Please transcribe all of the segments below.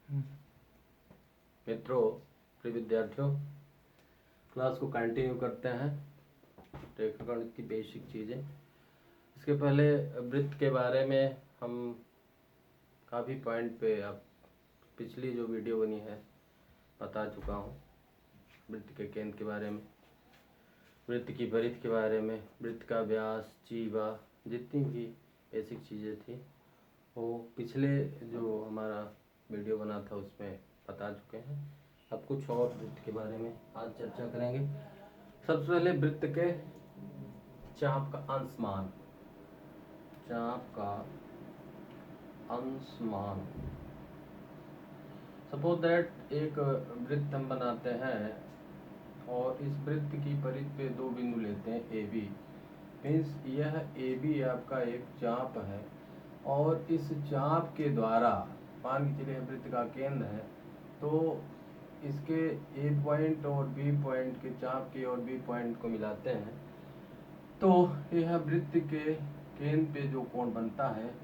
मित्रों, प्रिय विद्यार्थियों, क्लास को कंटिन्यू करते हैं। रेखागणित की बेसिक चीज़ें। इसके पहले वृत्त के बारे में हम काफ़ी पॉइंट पे अब पिछली जो वीडियो बनी है बता चुका हूँ। वृत्त के केंद्र के बारे में, वृत्त की परिधि के बारे में, वृत्त का व्यास, जीवा, जितनी भी बेसिक चीज़ें थी वो पिछले जो हमारा वीडियो बना था उसमें बता चुके हैं। अब कुछ और वृत्त के बारे में आज चर्चा करेंगे। सबसे पहले वृत्त के चाप का अंशमान। चाप का अंशमान। सपोज दैट एक वृत्त हम बनाते हैं और इस वृत्त की परिधि पे दो बिंदु लेते हैं ए बी। मीन्स यह ए बी आपका एक चाप है और इस चाप के द्वारा मान के चलिए वृत्त का केंद्र है, तो इसके ए पॉइंट और बी पॉइंट के चाप के और बी पॉइंट को मिलाते हैं तो यह वृत्त के केंद्र पे जो कोण बनता है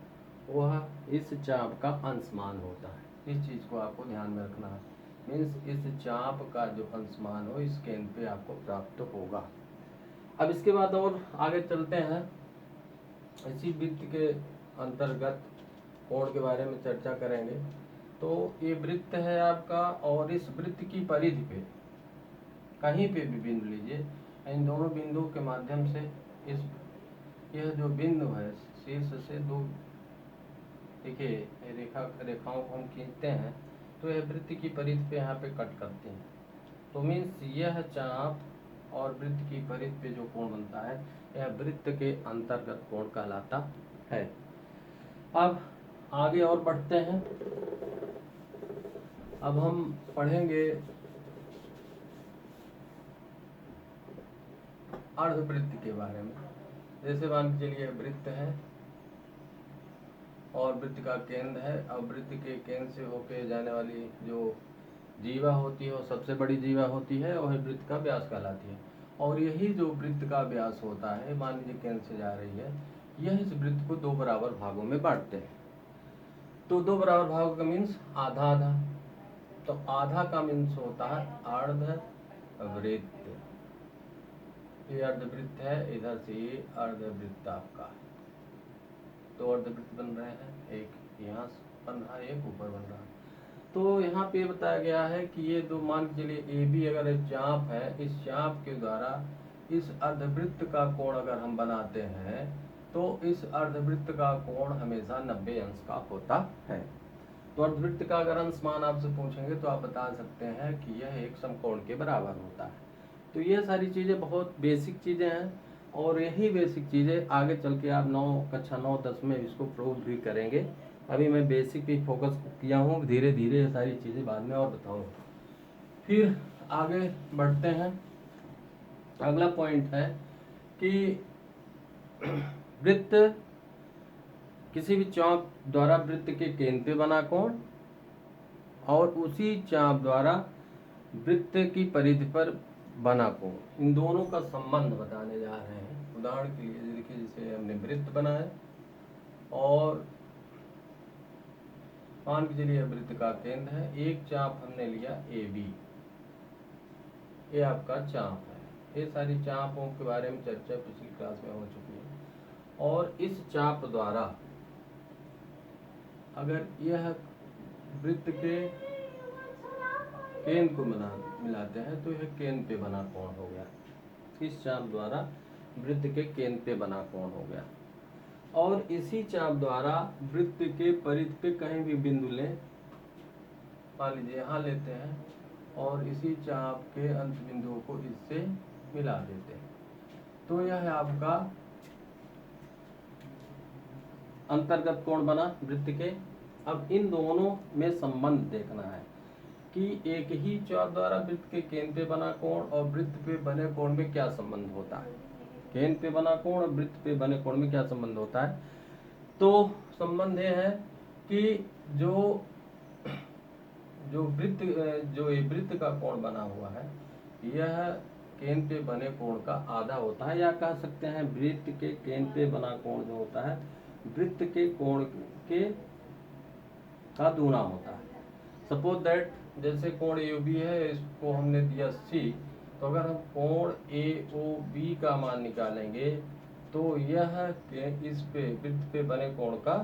वह इस चाप का अंशमान होता है। इस चीज़ को आपको ध्यान में रखना है। मीन्स इस चाप का जो अंशमान हो इस केंद्र पे आपको प्राप्त होगा। अब इसके बाद और आगे चलते हैं। इसी वृत्त के अंतर्गत कोण के बारे में चर्चा करेंगे। तो ये वृत्त है आपका और इस वृत्त की परिधि पे कहीं पे भी बिंदु लीजिए, इन दोनों बिंदुओं के माध्यम से इस यह जो बिंदु है शीर्ष से दो, देखिए रेखाओं को हम खींचते हैं तो यह वृत्त की परिधि पे यहाँ पे कट करते हैं। तो मीन्स यह चाप और वृत्त की परिधि पे जो कोण बनता है यह वृत्त के अंतर्गत कोण कहलाता है। अब आगे और बढ़ते हैं। अब हम पढ़ेंगे अर्धवृत्त के बारे में। जैसे मान के चलिए वृत्त है और वृत्त का केंद्र है। अब वृत्त के केंद्र से होके जाने वाली जो जीवा होती है वो सबसे बड़ी जीवा होती है और वृत्त का व्यास कहलाती है। और यही जो वृत्त का व्यास होता है, मान लीजिए केंद्र से जा रही है, यह इस वृत्त को दो बराबर भागों में बांटते हैं। तो दो बराबर भागों का मीन्स आधा आधा। तो आधा का मीन्स होता है अर्धवृत्त। ये अर्धवृत्त है, इधर से ये अर्धवृत्त आपका। तो अर्धवृत्त बन रहे हैं, एक यहाँ बन रहा है, एक ऊपर बन रहा है। तो यहाँ पे बताया गया है कि ये दो, मान के चलिए ए बी अगर एक चाप है, इस चाप के द्वारा इस अर्धवृत्त का कोण अगर हम बनाते हैं तो इस अर्धवृत्त का कोण हमेशा 90 अंश का होता है। तो अर्धवृत्त का अगर अंशमान आपसे पूछेंगे तो आप बता सकते हैं कि यह एक समकोण के बराबर होता है। तो ये सारी चीज़ें बहुत बेसिक चीज़ें हैं और यही बेसिक चीज़ें आगे चल के आप कक्षा 9-10 में इसको प्रूव भी करेंगे। अभी मैं बेसिक पे फोकस किया हूँ, धीरे धीरे ये सारी चीज़ें बाद में और बताऊँगा। फिर आगे बढ़ते हैं। अगला पॉइंट है कि वृत्त, किसी भी चाप द्वारा वृत्त के केंद्र पे बना कोण और उसी चाप द्वारा वृत्त की परिधि पर बना कोण, इन दोनों का संबंध बताने जा रहे हैं। उदाहरण के लिए देखिए, जैसे हमने वृत्त बनाया और मान के चलिए वृत्त का केंद्र है, एक चाप हमने लिया ए बी, ये आपका चाप है। ये सारी चापों के बारे में चर्चा पिछली क्लास में हो चुकी है। और इस चाप द्वारा अगर यह वृत्त के केंद्र को मिलाते हैं तो यह केंद्र पे बना कोण हो गया। इस चाप द्वारा वृत्त के केंद्र पे बना कोण हो गया। और इसी चाप द्वारा वृत्त के परिधि पे कहीं भी बिंदु लें, मान लीजिए यहाँ लेते हैं और इसी चाप के अंत बिंदुओं को इससे मिला देते हैं, तो यह है आपका अंतर्गत कोण बना वृत्त के। अब इन दोनों में संबंध देखना है कि एक ही चाप द्वारा वृत्त के केंद्र पे बना कोण और वृत्त पे बने कोण में क्या संबंध होता है। केंद्र पे बना कोण और वृत्त पे बने कोण में क्या संबंध होता है। तो संबंध यह है कि जो वृत्त का कोण बना हुआ है यह केंद्र पे बने कोण का आधा होता है, या कह सकते हैं वृत्त के केंद्र पे बना कोण जो होता है वृत्त के कोण के का दूना होता है। सपोज दैट जैसे कोण AOB है, इसको हमने दिया C, तो अगर हम कोण AOB का मान निकालेंगे तो यह इस पे वृत्त पे बने कोण का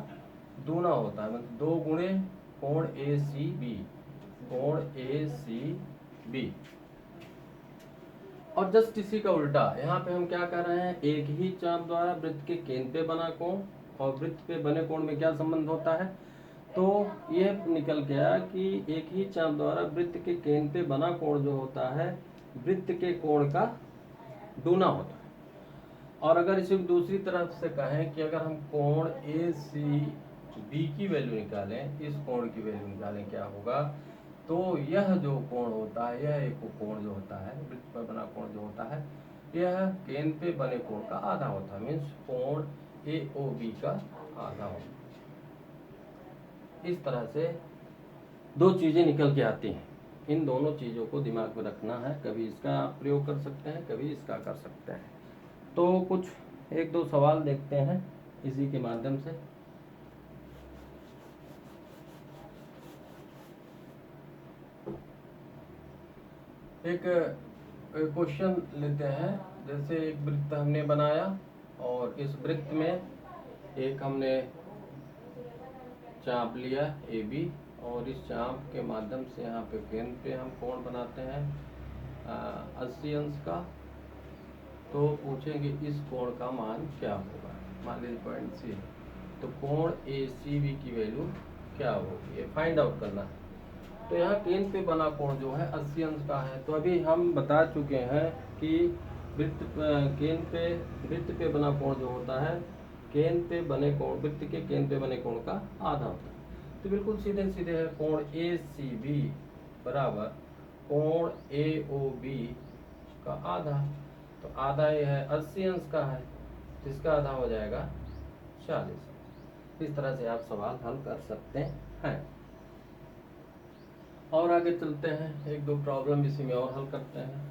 दूना होता है, मतलब 2 गुणे कोण ACB, कोण ACB। और जस्ट इसी का उल्टा यहाँ पे हम क्या कर रहे हैं, एक ही चाप द्वारा वृत्त के केंद्र पे बना कोण और वृत्त पे बने कोण में क्या संबंध होता है, तो ये निकल गया कि एक ही चाप द्वारा वृत्त के केंद्र पे बना कोण जो होता है वृत्त के कोण का दूना होता है। और अगर इसे दूसरी तरफ से कहें कि अगर हम कोण ACB की वैल्यू निकालें, इस कोण की वैल्यू निकालें, क्या होगा, तो यह जो कोण होता है, यह एक कोण जो होता है वृत्त पर बना कोण जो होता है, यह केंद्र पे बने कोण का आधा होता है, मीन्स कोण AOB का आधा होता है। इस तरह से 2 चीजें निकल के आती हैं। इन दोनों चीजों को दिमाग में रखना है, कभी इसका आप प्रयोग कर सकते हैं, कभी इसका कर सकते हैं। तो कुछ 1-2 सवाल देखते हैं इसी के माध्यम से। एक क्वेश्चन लेते हैं, जैसे एक वृत्त हमने बनाया और इस वृत्त में एक हमने चाप लिया AB और इस चाप के माध्यम से यहाँ पे केंद्र पे हम कोण बनाते हैं 80 अंश का। तो पूछेंगे इस कोण का मान क्या होगा, मान लीजिए पॉइंट C, तो कोण ACB की वैल्यू क्या होगी, ये फाइंड आउट करना है। तो यहाँ केंद्र पे बना कोण जो है 80 अंश का है। तो अभी हम बता चुके हैं कि वृत्त पे बना कोण जो होता है केंद्र पे बने कोण, वृत्त के केंद्र पे बने कोण का आधा होता है। तो बिल्कुल सीधे सीधे है, कोण ACB बराबर कोण AOB का आधा। तो आधा ये है 80 अंश का है, तो इसका आधा हो जाएगा 40। इस तरह से आप सवाल हल कर सकते हैं। और आगे चलते हैं, 1-2 प्रॉब्लम इसी में और हल करते हैं।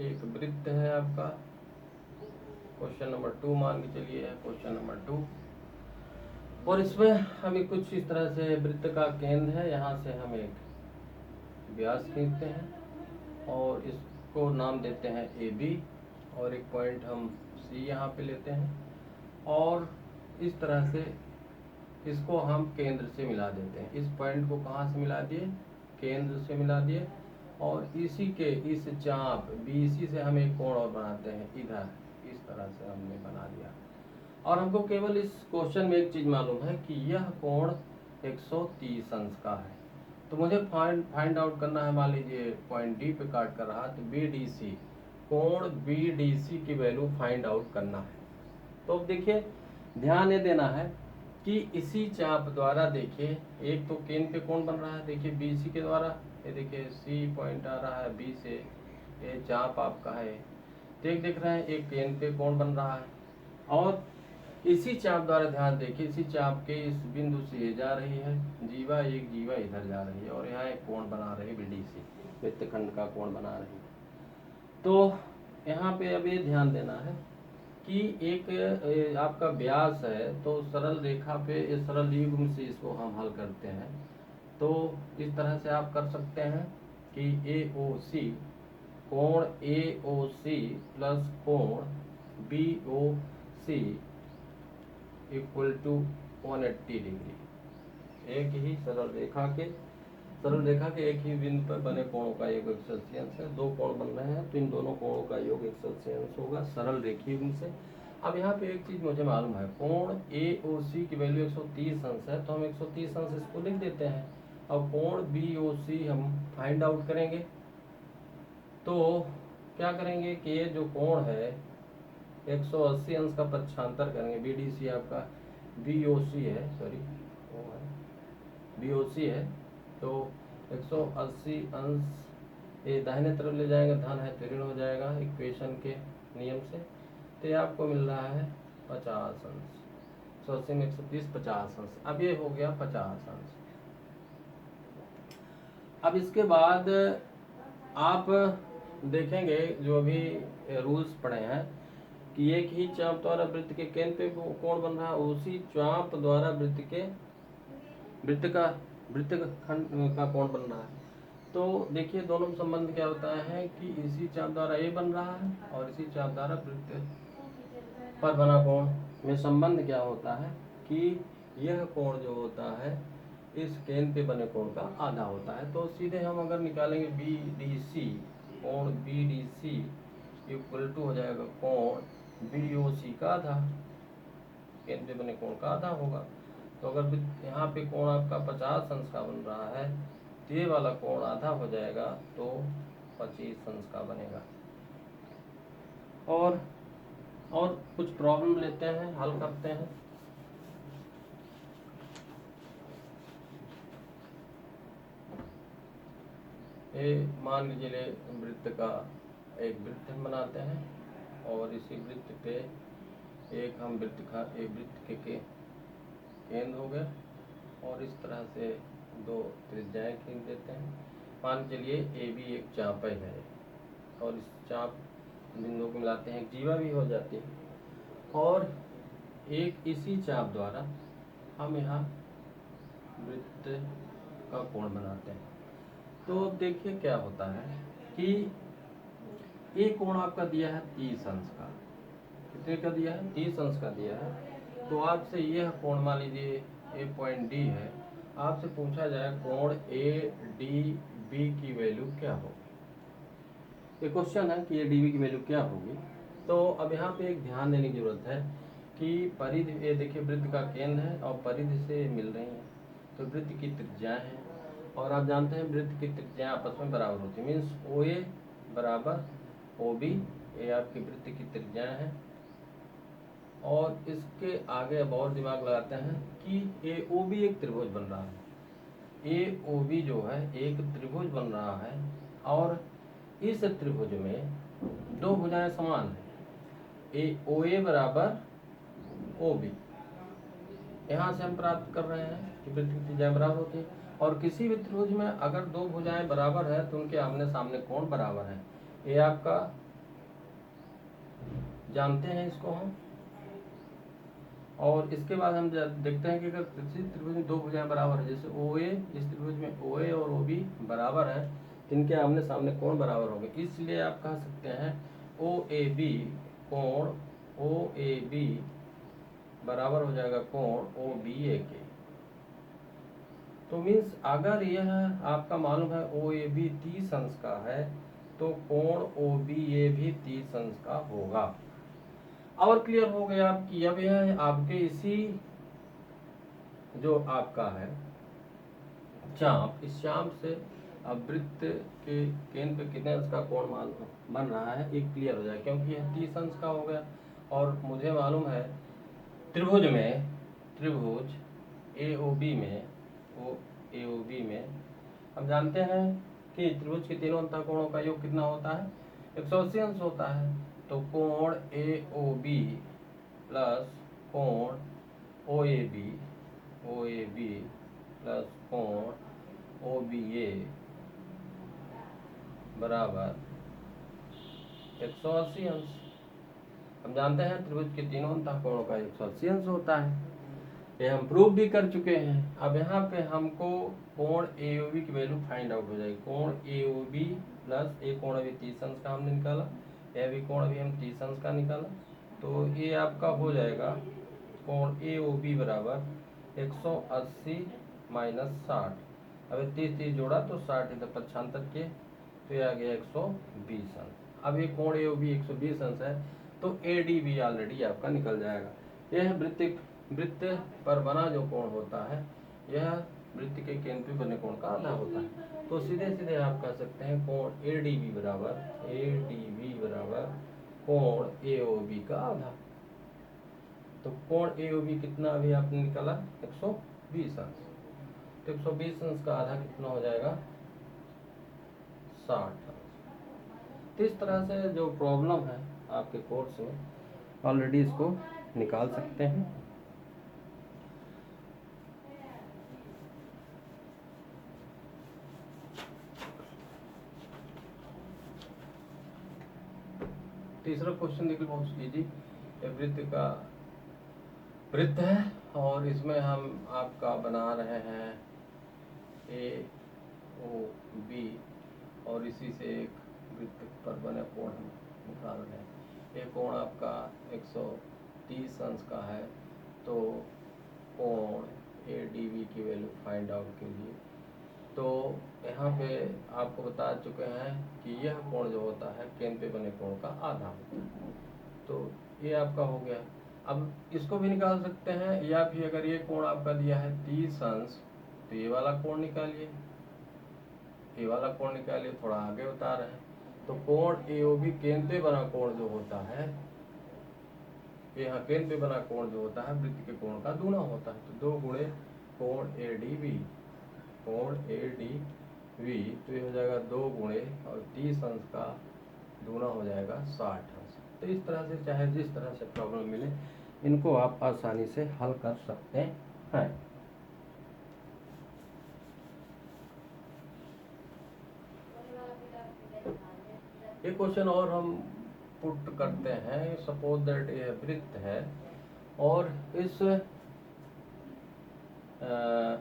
एक वृत्त है आपका, क्वेश्चन नंबर 2 मान के चलिए है क्वेश्चन नंबर 2, और इसमें हमें कुछ इस तरह से वृत्त का केंद्र है, यहाँ से हम एक व्यास खींचते हैं और इसको नाम देते हैं AB और एक पॉइंट हम C यहाँ पे लेते हैं और इस तरह से इसको हम केंद्र से मिला देते हैं। इस पॉइंट को कहाँ से मिला दिए, केंद्र से मिला दिए, और इसी के इस चाप BC से हम एक कोण और बनाते हैं इधर, इस तरह से हमने बना दिया। और हमको केवल इस क्वेश्चन में एक चीज मालूम है कि यह कोण 130 अंश का है। तो मुझे फाइंड आउट करना है, मान लीजिए पॉइंट D पे काट कर रहा, तो BDC, कोण BDC की वैल्यू फाइंड आउट करना है। तो अब देखिए ध्यान ये देना है कि इसी चाप द्वारा, देखिए एक तो केंद्र पे कोण बन रहा है, देखिए BC के द्वारा, ये देखिए C पॉइंट आ रहा है B से, ये चाप आपका है, देख रहे हैं एक केंद्र पे कोण बन रहा है, और इसी चाप द्वारा ध्यान देखिए इसी चाप के इस बिंदु से ये जा रही है जीवा, एक जीवा इधर जा रही है और यहाँ एक कोण बना रही है BDC, वृत्तखंड का कोण बना रही है। तो यहाँ पे अब ये ध्यान देना है कि एक आपका व्यास है, तो सरल रेखा पे इस सरल युग्म से इसको हम हल करते हैं। तो इस तरह से आप कर सकते हैं कि AOC, कोण AOC प्लस कोण BOC इक्वल टू 180 डिग्री। एक ही सरल रेखा के एक ही बिंदु पर बने कोणों का योग 180 अंश है। 2 कोण बन रहे हैं तो इन दोनों कोणों का योग 180 अंश होगा सरल रेखीय गुण से। अब यहाँ पे एक चीज मुझे मालूम है, कोण AOC की वैल्यू 130 अंश है, तो हम 130 अंश इसको लिख देते हैं। अब कोण BOC हम फाइंड आउट करेंगे, तो क्या करेंगे कि ये जो कोण है 180 अंश का पक्षांतर करेंगे, BDC आपका BOC है, सॉरी BOC है, तो 180 अंश ये दाहिने तरफ ले जाएंगे, धन है तो ऋण हो जाएगा इक्वेशन के नियम से, तो ये आपको मिल रहा है 50 अंश, 180 में 130 50 अंश। अब ये हो गया 50 अंश। अब इसके बाद आप देखेंगे जो अभी रूल्स पढ़े हैं कि एक ही चाप द्वारा वृत्त के केंद्र पे कोण बन रहा है, उसी चाप द्वारा वृत्त का खंड का कोण बन रहा है। तो देखिए दोनों में संबंध क्या होता है कि इसी चाप द्वारा ए बन रहा है और इसी चाप द्वारा वृत्त पर बना कोण में संबंध क्या होता है कि यह कोण जो होता है इस केंद्र पे बने कोण का आधा होता है। तो सीधे हम अगर निकालेंगे बी डी सी, कोण B D C equal to हो जाएगा कोण बी ओ सी का आधा, केंद्र पे बने कोण का आधा होगा। तो अगर यहाँ पे कोण आपका 50 अंश का बन रहा है तो ये वाला कोण आधा हो जाएगा तो 25 अंश का बनेगा। और कुछ प्रॉब्लम लेते हैं, हल करते हैं। ये मान लीजिए वृत्त का एक वृत्त हम बनाते हैं और इसी वृत्त पे एक वृत्त के केंद्र हो गए और इस तरह से दो त्रिज्याएं खींच देते हैं। मान चलिए ए बी एक चाप है और इस चाप बिंदुओं को मिलाते हैं, एक जीवा भी हो जाती है और एक इसी चाप द्वारा हम यहाँ वृत्त का कोण बनाते हैं। तो देखिए क्या होता है कि ये कोण आपका दिया है 30 अंश का, कितने का दिया है 30 अंश का दिया है। तो आपसे यह कोण मान लीजिए ए पॉइंट डी है, आपसे पूछा जाए कोण ए डी बी की वैल्यू क्या होगी। ये क्वेश्चन है कि ए डी बी की वैल्यू क्या होगी। तो अब यहाँ पे एक ध्यान देने की जरूरत है कि परिधि, ये देखिए वृत्त का केंद्र है और परिधि से मिल रही है, तो वृत्त की त्रिज्याएं हैं और आप जानते हैं वृत्त की त्रिज्याएं आपस में बराबर होती है। मीन्स ओ ए बराबर ओ बी, ये आपकी वृत्त की त्रिज्याएं हैं। और इसके आगे अब और दिमाग लगाते हैं कि ए ओ बी एक त्रिभुज बन रहा है, ए ओ बी जो है एक त्रिभुज बन रहा है और इस त्रिभुज में दो भुजाएं समान है, ए ओ ए बराबर ओ बी। यहाँ से हम प्राप्त कर रहे हैं कि वृत्त की त्रिज्याएं बराबर होती है और किसी भी त्रिभुज में अगर दो भुजाएं बराबर है तो उनके आमने सामने कोण बराबर है। ये आपका जानते हैं इसको हम। और इसके बाद हम देखते हैं कि अगर किसी त्रिभुज में दो भुजाएं बराबर है, जैसे ओ ए, इस त्रिभुज में ओ ए और ओ बी बराबर है तो इनके आमने सामने कोण बराबर होंगे। इसलिए आप कह सकते हैं ओ ए बी कोण ओ ए बी बराबर हो जाएगा कोण ओ बी ए के। तो मीन्स अगर यह आपका मालूम है ओ ए बी 30 अंश का है तो कोण ओ बी ए भी 30 अंश का होगा। और क्लियर हो गया कि अब यह आपके इसी जो आपका है चाप, इस चाप से अब वृत्त के केंद्र पे कितने अंश का कोण बन रहा है एक क्लियर हो जाए, क्योंकि यह 30 अंश का हो गया और मुझे मालूम है त्रिभुज ए ओ बी में हम जानते हैं कि त्रिभुज के तीनों अंतःकोणों का योग कितना होता है 180 अंश होता है। तो कोण ए ओ बी प्लस कोण ओ ए बी प्लस कोण ओ बी ए बराबर 180 अंश। हम जानते हैं त्रिभुज के तीनों अंतःकोणों का 180 अंश होता है, ये हम प्रूव भी कर चुके हैं। अब यहाँ पे हमको कोण ए ओ बी की वैल्यू फाइंड आउट हो जाएगी। कोण ए ओ बी प्लस एक कोण अभी 30 अंश का हमने निकाला, यह भी कोण अभी हम 30 अंश का निकाला, तो ये आपका हो जाएगा कोण ए ओ बी बराबर 180 माइनस 60। अब 30 जोड़ा तो 60 इधर 55 के, तो ये आ गया 120 अंश। अब ये कोण ए ओ बी 120 अंश है तो ए डी बी ऑलरेडी आपका निकल जाएगा। यह वृत्त पर बना जो कोण होता है यह वृत्त के केंद्र पे बने कोण का आधा होता है। तो सीधे आप कह सकते हैं कोण ए डी बी बराबर कोण ए ओ बी का आधा। तो कोण ए ओ बी कितना अभी आपने निकाला 120 अंश, तो 120 अंश का आधा कितना हो जाएगा 60 अंश। तो इस तरह से जो प्रॉब्लम है आपके कोर्स में ऑलरेडी इसको निकाल सकते हैं। तीसरा क्वेश्चन देखिए बहुत इजी। वृत्त का वृत्त है और इसमें हम आपका बना रहे हैं ए ओ बी और इसी से एक वृत्त पर बने कोण हम निकाल रहे हैं। ये कोण आपका 130 अंश का है, तो कोण ADB की वैल्यू फाइंड आउट कीजिए। तो यहाँ पे आपको बता चुके हैं कि यह कोण जो होता है केंद्र पे बने कोण का आधा होता है। तो ये आपका हो गया। अब इसको भी निकाल सकते हैं, या फिर अगर ये कोण आपका दिया है 30 अंश तो ये वाला कोण निकालिए, ये वाला कोण निकालिए। थोड़ा आगे बता रहे हैं। तो कोण AOB केंद्र पे बना कोण जो होता है, यहाँ केंद्र पे बना कोण जो होता है वृत्त के कोण का दूना होता है। तो 2 गुणे कोण ADB, कोण ADB तो ये हो जाएगा 2 गुणे और 30 अंश का दूना हो जाएगा 60 अंश। तो इस तरह से चाहे जिस तरह से प्रॉब्लम मिले इनको आप आसानी से हल कर सकते हैं। एक क्वेश्चन और हम पुट करते हैं। सपोज दैट यह वृत्त है और इस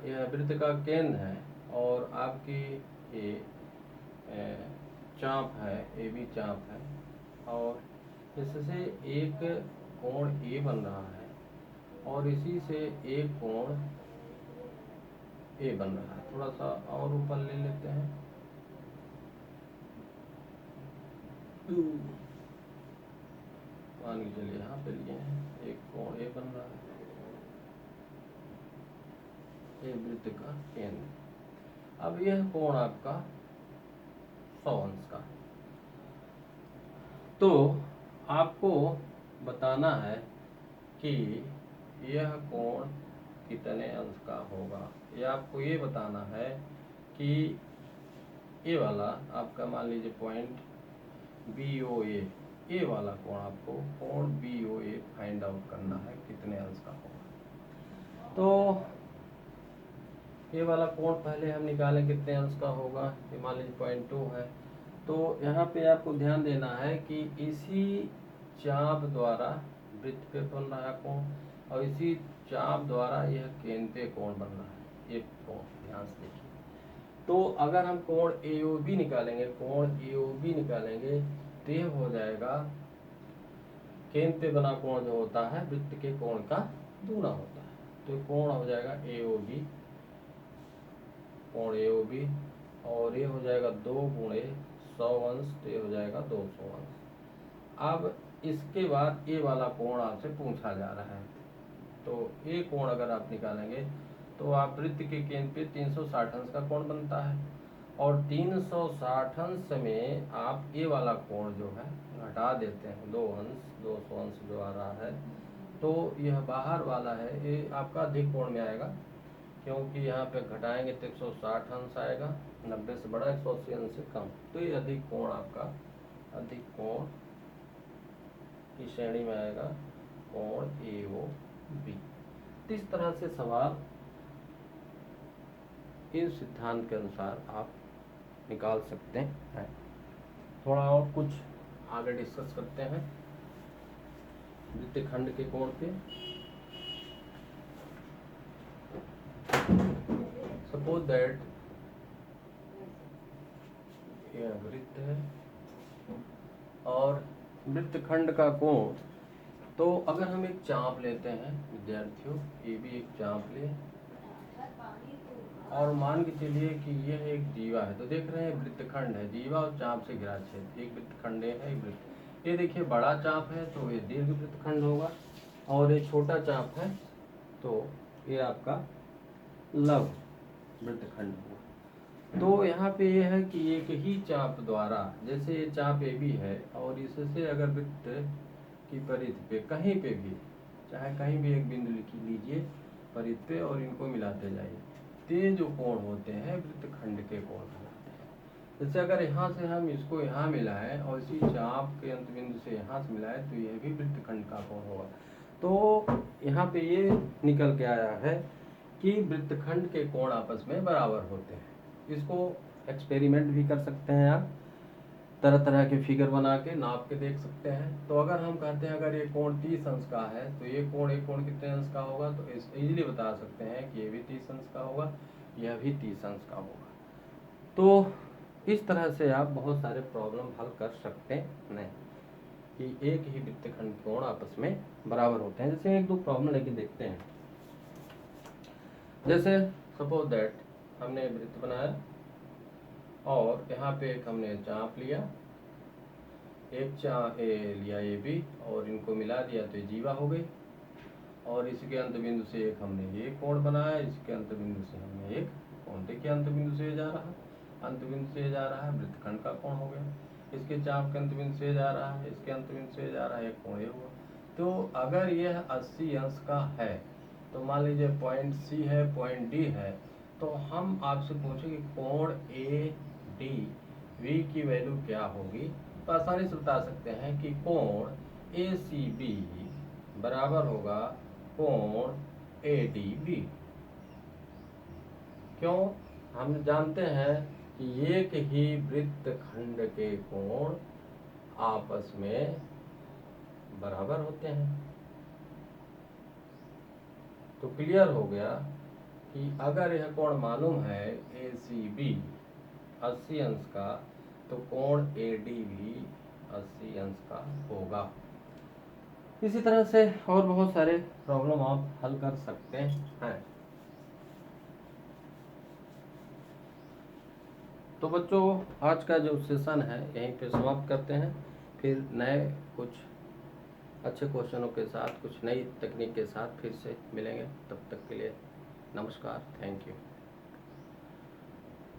यह वृत्त का केंद्र है और आपकी ये चाप है, AB चाप है और इससे एक कोण A बन रहा है और इसी से एक कोण A बन रहा है। थोड़ा सा और ऊपर ले लेते हैं। मान के चलिए यहाँ पे लिए हैं, एक कोण A बन रहा है, ये वृत्त का केंद्र। अब यह कोण आपका 100 अंश का। तो आपको बताना है कि यह कोण कितने अंश का होगा। या आपको ये बताना है कि ये वाला आपका मान लीजिए पॉइंट BOA, ये वाला कोण आपको कोण BOA फाइंड आउट करना है कितने अंश का होगा। तो ये वाला कोण पहले हम निकालें कितने अंश का होगा। ये मान लीजिए 0.2 है। तो यहाँ पे आपको ध्यान देना है कि इसी चाप द्वारा वृत्त पे बन रहा है कोण और इसी चाप द्वारा यह केंद्र पे कोण बन रहा है। ये कोण ध्यान से देखिए। तो अगर हम कोण AOB निकालेंगे, कोण AOB निकालेंगे तो यह हो जाएगा केंद्र पे बना कोण जो होता है वृत्त के कोण का दूना होता है। तो कोण हो जाएगा AOB, कोण AOB और ये हो जाएगा 2 गुणे 100 अंश, तो ये हो जाएगा 200 अंश। अब इसके बाद ये वाला कोण आपसे पूछा जा रहा है। तो ये कोण अगर आप निकालेंगे तो आप वृत्त के केंद्र पे 360 अंश का कोण बनता है और 360 अंश में आप ये वाला कोण जो है घटा देते हैं 2 अंश, 200 अंश जो आ रहा है। तो यह बाहर वाला है, ये आपका अधिक कोण में आएगा क्योंकि यहाँ पे घटाएंगे तो 160 अंश आएगा, 90 से बड़ा 180 अंश से कम। तो ये अधिक कोण आपका अधिक कोण की श्रेणी में आएगा कोण AOB। इस तरह से सवाल इस सिद्धांत के अनुसार आप निकाल सकते हैं। थोड़ा और कुछ आगे डिस्कस करते हैं वृत्तखंड के कोण पे। सपोज दैट यह वृत्त है और वृत्तखंड का कोण, तो अगर हम एक चाप लेते हैं विद्यार्थियों, ये भी एक चाप ले और मान के चलिए कि यह एक जीवा है। तो देख रहे हैं वृत्तखंड है, जीवा और चाप से घिरा क्षेत्र, एक वृत्तखंड है एक वृत्त। ये देखिए बड़ा चाप है तो ये दीर्घ वृत्तखंड होगा और ये छोटा चाप है तो ये आपका लघु वृत्तखंड होगा। तो यहाँ पे ये है कि एक ही चाप द्वारा, जैसे ये चाप AB है और इससे अगर वृत्त की परिधि पे कहीं पे भी, चाहे कहीं भी एक बिंदु लिख लीजिए परिधि पे और इनको मिलाते जाइए, ये जो कोण होते हैं वृत्तखंड के कोण कहलाते हैं। जैसे अगर यहाँ से हम इसको यहाँ मिलाएं और इसी चाप के अंत बिंदु से यहाँ से मिलाएं तो यह भी वृत्तखंड का कोण होगा। तो यहाँ पे ये निकल के आया है कि वृत्तखंड के कोण आपस में बराबर होते हैं। इसको एक्सपेरिमेंट भी कर सकते हैं आप। तरह तरह के फिगर बना के नाप के देख सकते हैं। तो अगर हम कहते हैं अगर ये कोण 30 अंश का है तो ये कोण कितने अंश का होगा, तो इजीली बता सकते हैं कि ये भी 30 अंश का होगा, यह भी 30 अंश का होगा। तो इस तरह से आप बहुत सारे प्रॉब्लम हल कर सकते हैं कि एक ही वृत्तखंड कोण आपस में बराबर होते हैं। जैसे एक दो प्रॉब्लम लेके देखते हैं। जैसे सपोज दैट हमने वृत्त बनाया और यहाँ पे एक हमने चाप लिया, एक लिया ए बी और इनको मिला दिया तो ये जीवा हो गई। और इसके अंत बिंदु से एक हमने ये कोण बनाया, इसके अंत बिंदु से हमने एक कोण, देखिए अंत बिंदु से जा रहा है, अंत बिंदु से जा रहा है, वृत्तखंड का कोण हो गया। इसके चाप के अंत बिंदु से जा रहा है, इसके अंत बिंदु से जा रहा है, एक कोण ये हुआ। तो अगर यह 80 अंश का है तो मान लीजिए पॉइंट सी है, पॉइंट डी है, तो हम आपसे पूछेंगे कोण ए डी वी की वैल्यू क्या होगी। तो आसानी से बता सकते हैं कि कोण ए सी बी बराबर होगा कोण ए डी बी। क्यों? हम जानते हैं कि एक ही वृत्तखंड के कोण आपस में बराबर होते हैं। तो क्लियर हो गया कि अगर यह कोण मालूम है ए सी बी 80 अंश का, तो कोण ए डी भी 80 अंश का होगा। इसी तरह से और बहुत सारे प्रॉब्लम आप हल कर सकते हैं। तो बच्चों, आज का जो सेशन है यहीं पे समाप्त करते हैं। फिर नए कुछ अच्छे क्वेश्चनों के साथ, कुछ नई तकनीक के साथ फिर से मिलेंगे। तब तक के लिए नमस्कार, थैंक यू।